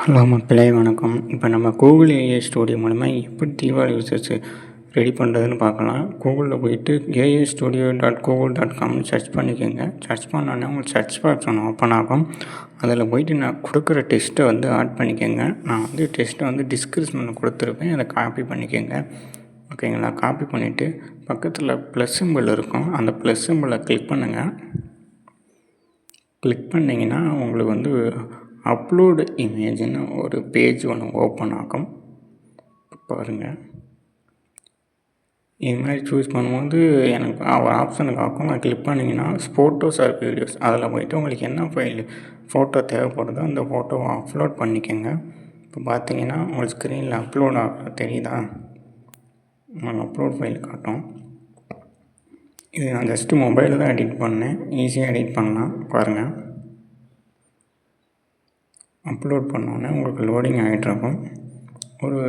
Hello மக்களே வணக்கம். இப்போ நம்ம கூகுள் ஏஐ ஸ்டூடியோ மூலமா எப்படி தீபாவளி விஷஸ் ரெடி பண்ணுறதுன்னு பார்க்கலாம். கூகுளில் போயிட்டு ai-studio.google.comனு சர்ச் பண்ணிக்கோங்க. சர்ச் பண்ணோன்னே உங்களுக்கு சர்ச் பாக்ஸ் ஒன்று ஓப்பன் ஆகும். அதில் போயிட்டு நான் கொடுக்குற டெஸ்ட்டை ஆட் பண்ணிக்கோங்க. நான் டெஸ்ட்டை டிஸ்கிரிப்ஷனில் கொடுத்துருப்பேன். அதை காப்பி பண்ணிக்கோங்க. ஓகேங்களா? காப்பி பண்ணிவிட்டு பக்கத்தில் ப்ளஸ் சிம்பிள் இருக்கும். அந்த ப்ளஸ் சிம்பிளை கிளிக் பண்ணுங்கள். கிளிக் பண்ணிங்கன்னா உங்களுக்கு அப்லோடு இமேஜ்னு ஒரு பேஜ் ஒன்று ஓப்பன் ஆகும். பாருங்கள், இது மாதிரி சூஸ் பண்ணும்போது எனக்கு ஒரு ஆப்ஷனுக்கு ஆகும். அதை கிளிக் பண்ணிங்கன்னா ஃபோட்டோஸ் ஆர் வீடியோஸ், அதில் போய்ட்டு உங்களுக்கு என்ன ஃபோட்டோ தேவைப்படுதோ அந்த ஃபோட்டோவை அப்லோட் பண்ணிக்கோங்க. இப்போ பார்த்தீங்கன்னா உங்களுக்கு ஸ்க்ரீனில் அப்லோட் ஆக தெரியுதா? உங்களுக்கு அப்லோட் ஃபைல் காட்டும். இது நான் ஜஸ்ட்டு மொபைலில் தான் எடிட் பண்ணேன். ஈஸியாக எடிட் பண்ணலாம். பாருங்கள், அப்லோட் பண்ணோன்னே உங்களுக்கு லோடிங் ஆகிட்ருக்கும். ஒரு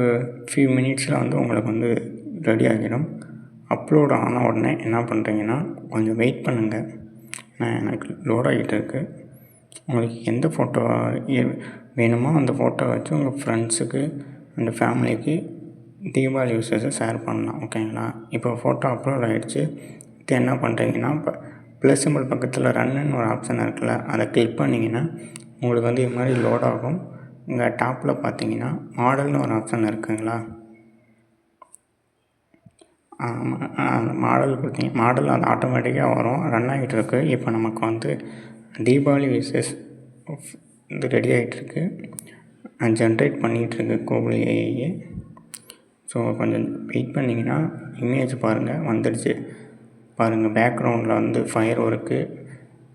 ஃபியூ மினிட்ஸில் உங்களுக்கு ரெடி ஆகிடும். அப்லோட் ஆன உடனே என்ன பண்ணுறீங்கன்னா கொஞ்சம் வெயிட் பண்ணுங்கள். எனக்கு லோட் ஆகிட்டு இருக்குது. உங்களுக்கு எந்த ஃபோட்டோ வேணுமோ அந்த ஃபோட்டோ வச்சு உங்கள் ஃப்ரெண்ட்ஸுக்கு அண்ட் ஃபேமிலிக்கு தீபாவளி விஷஸை ஷேர் பண்ணலாம். ஓகேங்களா? இப்போ ஃபோட்டோ அப்லோட் ஆகிடுச்சு. இது என்ன பண்ணுறீங்கன்னா இப்போ ப்ளஸ் சிம்பிள் பக்கத்தில் ரன்னுன்னு ஒரு ஆப்ஷன் இருக்குல்ல, அதை கிளிக் பண்ணிங்கன்னா உங்களுக்கு இது மாதிரி லோட் ஆகும். இங்கே டாப்பில் பார்த்தீங்கன்னா மாடல்னு ஒரு ஆப்ஷன் இருக்குங்களா, அந்த மாடல் கொடுத்தீங்க. மாடல் அது ஆட்டோமேட்டிக்காக வரும். ரன் ஆகிட்டு இருக்கு. இப்போ நமக்கு தீபாவளி விஷஸ் ரெடி ஆகிட்டுருக்கு. ஜென்ரேட் பண்ணிகிட்ருக்கு கூகுள் ஏஐ. ஸோ கொஞ்சம் வெயிட் பண்ணிங்கன்னா இமேஜ் பாருங்கள் வந்துடுச்சு. பாருங்கள், பேக்ரவுண்டில் ஃபயர் ஒர்க்கு,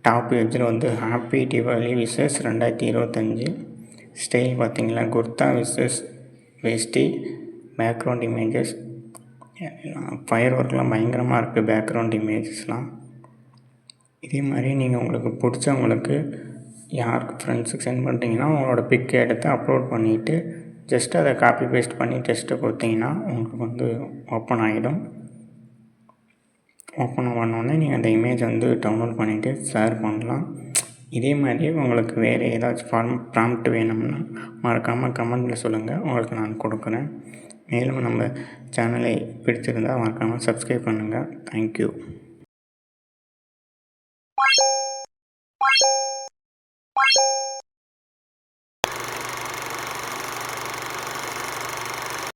டாப் எட்ஜில் ஹாப்பி தீபாவளி விஷஸ் 2025. ஸ்டைல் பார்த்தீங்களா, kurta wishes veshti. Background images, ஃபயர் ஒர்க்லாம் பயங்கரமாக இருக்குது. பேக்ரவுண்ட் இமேஜஸ்லாம் இதே மாதிரி நீங்கள் உங்களுக்கு பிடிச்சவங்களுக்கு யாருக்கு ஃப்ரெண்ட்ஸுக்கு சென்ட் பண்ணிட்டீங்கன்னா உங்களோட பிக்கை எடுத்து அப்லோட் பண்ணிவிட்டு ஜஸ்ட் அதை காப்பி பேஸ்ட் பண்ணி டெஸ்ட்டை கொடுத்தீங்கன்னா உங்களுக்கு ஓப்பன் ஆகிடும். ஓப்பன் பண்ணோடனே நீங்கள் அந்த இமேஜ் டவுன்லோட் பண்ணிவிட்டு ஷேர் பண்ணலாம். இதே மாதிரி உங்களுக்கு வேறு ஏதாச்சும் ப்ராம்ப்ட் வேணும்னா மறக்காமல் கமெண்ட்டில் சொல்லுங்கள், உங்களுக்கு நான் கொடுக்குறேன். மேலும் நம்ம சேனலை பிடிச்சிருந்தால் மறக்காமல் சப்ஸ்கிரைப் பண்ணுங்கள். தேங்க்யூ.